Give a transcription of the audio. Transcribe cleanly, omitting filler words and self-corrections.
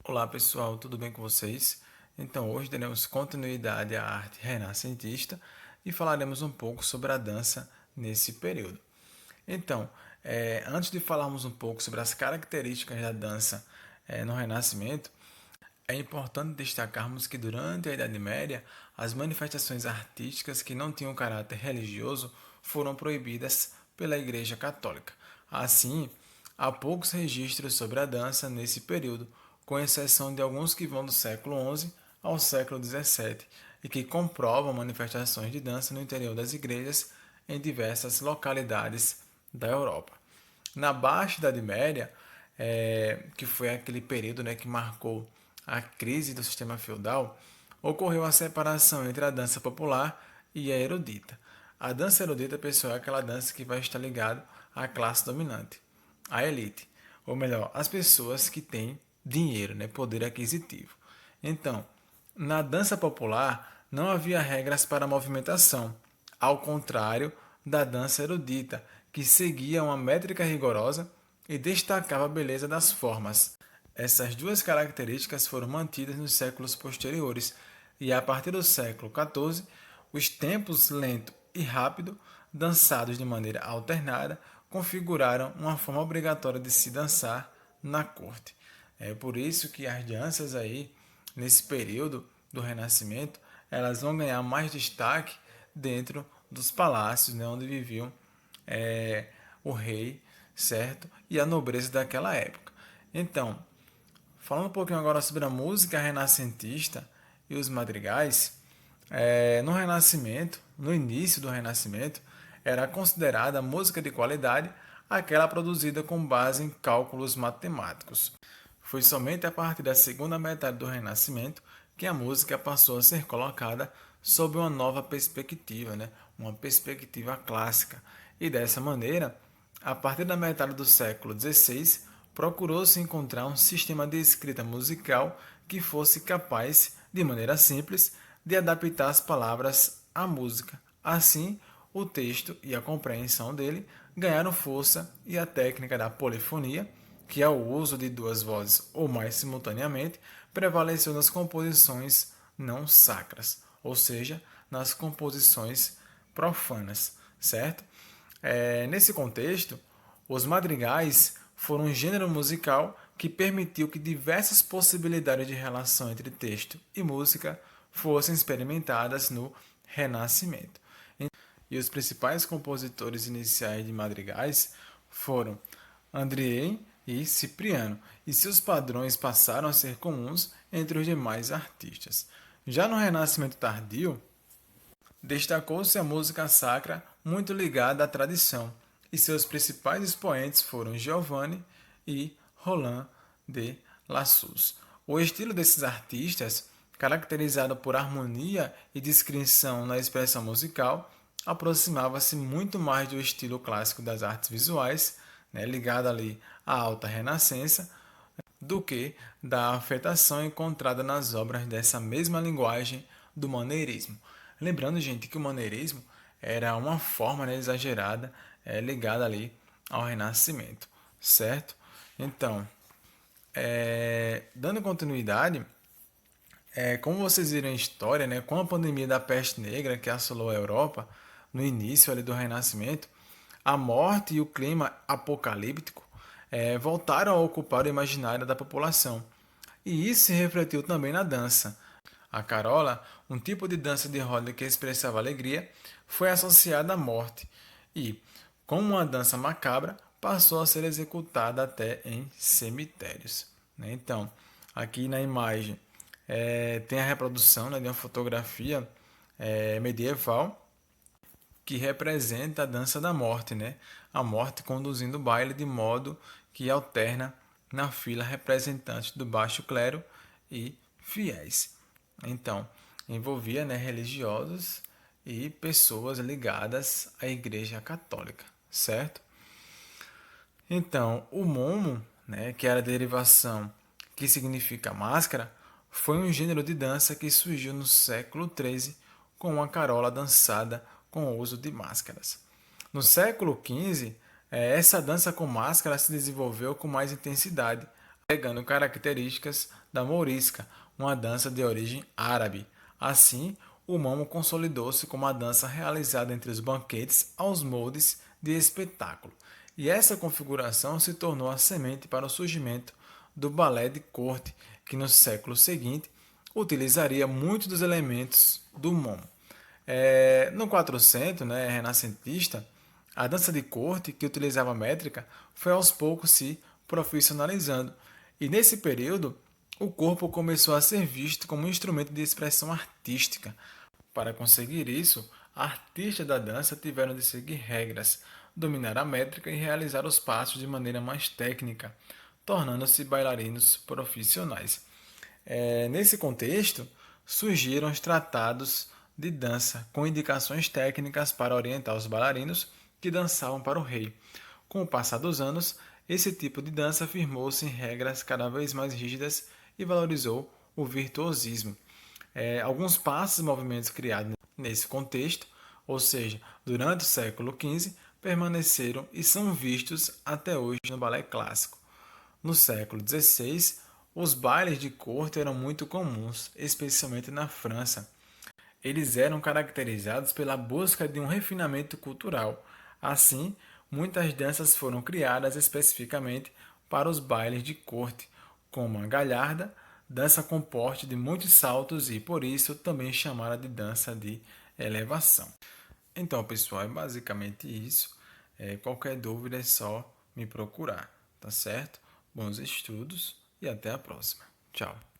Olá pessoal, tudo bem com vocês? Então, hoje daremos continuidade à arte renascentista e falaremos um pouco sobre a dança nesse período. Então, antes de falarmos um pouco sobre as características da dança no Renascimento, é importante destacarmos que durante a Idade Média, as manifestações artísticas que não tinham caráter religioso foram proibidas pela Igreja Católica. Assim, há poucos registros sobre a dança nesse período, com exceção de alguns que vão do século XI ao século XVII e que comprovam manifestações de dança no interior das igrejas em diversas localidades da Europa. Na Baixa Idade Média, que foi aquele período, que marcou a crise do sistema feudal, ocorreu a separação entre a dança popular e a erudita. A dança erudita, pessoal, é aquela dança que vai estar ligada à classe dominante, à elite, ou melhor, às pessoas que têm dinheiro, poder aquisitivo. Então, na dança popular não havia regras para a movimentação, ao contrário da dança erudita, que seguia uma métrica rigorosa e destacava a beleza das formas. Essas duas características foram mantidas nos séculos posteriores, e a partir do século XIV, os tempos lento e rápido, dançados de maneira alternada, configuraram uma forma obrigatória de se dançar na corte. É por isso que as danças aí, nesse período do Renascimento, elas vão ganhar mais destaque dentro dos palácios, onde viviam o rei, certo? E a nobreza daquela época. Então, falando um pouquinho agora sobre a música renascentista e os madrigais, no Renascimento, no início do Renascimento, era considerada música de qualidade aquela produzida com base em cálculos matemáticos. Foi somente a partir da segunda metade do Renascimento que a música passou a ser colocada sob uma nova perspectiva, uma perspectiva clássica. E dessa maneira, a partir da metade do século XVI, procurou-se encontrar um sistema de escrita musical que fosse capaz, de maneira simples, de adaptar as palavras à música. Assim, o texto e a compreensão dele ganharam força e a técnica da polifonia, que é o uso de duas vozes ou mais simultaneamente, prevaleceu nas composições não sacras, ou seja, nas composições profanas, certo? Nesse contexto, os madrigais foram um gênero musical que permitiu que diversas possibilidades de relação entre texto e música fossem experimentadas no Renascimento. E os principais compositores iniciais de madrigais foram Andrei e Cipriano, e seus padrões passaram a ser comuns entre os demais artistas. Já no Renascimento tardio, destacou-se a música sacra muito ligada à tradição, e seus principais expoentes foram Giovanni e Roland de Lassus. O estilo desses artistas, caracterizado por harmonia e discrição na expressão musical, aproximava-se muito mais do estilo clássico das artes visuais, ligado ali à alta renascença, do que da afetação encontrada nas obras dessa mesma linguagem do maneirismo. Lembrando, gente, que o maneirismo era uma forma, exagerada ligada ali ao Renascimento, certo? Então, dando continuidade, como vocês viram em história, com a pandemia da peste negra que assolou a Europa no início ali do Renascimento, a morte e o clima apocalíptico voltaram a ocupar o imaginário da população. E isso se refletiu também na dança. A carola, um tipo de dança de roda que expressava alegria, foi associada à morte e, como uma dança macabra, passou a ser executada até em cemitérios. Então, aqui na imagem tem a reprodução de uma fotografia medieval que representa a dança da morte, A morte conduzindo o baile de modo que alterna na fila representantes do baixo clero e fiéis. Então, envolvia, religiosos e pessoas ligadas à Igreja Católica, certo? Então, o momo, que era a derivação que significa máscara, foi um gênero de dança que surgiu no século XIII com uma carola dançada com o uso de máscaras. No século XV, essa dança com máscara se desenvolveu com mais intensidade. pegando características da mourisca, uma dança de origem árabe. Assim, o mamo consolidou-se como a dança realizada entre os banquetes aos moldes de espetáculo. E essa configuração se tornou a semente para o surgimento do balé de corte, que no século seguinte utilizaria muitos dos elementos do mamo. No 400, renascentista, a dança de corte, que utilizava métrica, foi aos poucos se profissionalizando. E nesse período, o corpo começou a ser visto como um instrumento de expressão artística. Para conseguir isso, artistas da dança tiveram de seguir regras, dominar a métrica e realizar os passos de maneira mais técnica, tornando-se bailarinos profissionais. Nesse contexto, surgiram os tratados de dança, com indicações técnicas para orientar os bailarinos que dançavam para o rei. Com o passar dos anos, esse tipo de dança firmou-se em regras cada vez mais rígidas e valorizou o virtuosismo. Alguns passos e movimentos criados nesse contexto, ou seja, durante o século XV, permaneceram e são vistos até hoje no balé clássico. No século XVI, os bailes de corte eram muito comuns, especialmente na França. Eles eram caracterizados pela busca de um refinamento cultural. Assim, muitas danças foram criadas especificamente para os bailes de corte, como a galharda, dança com porte de muitos saltos e, por isso, também chamada de dança de elevação. Então, pessoal, é basicamente isso. Qualquer dúvida é só me procurar, tá certo? Bons estudos e até a próxima. Tchau.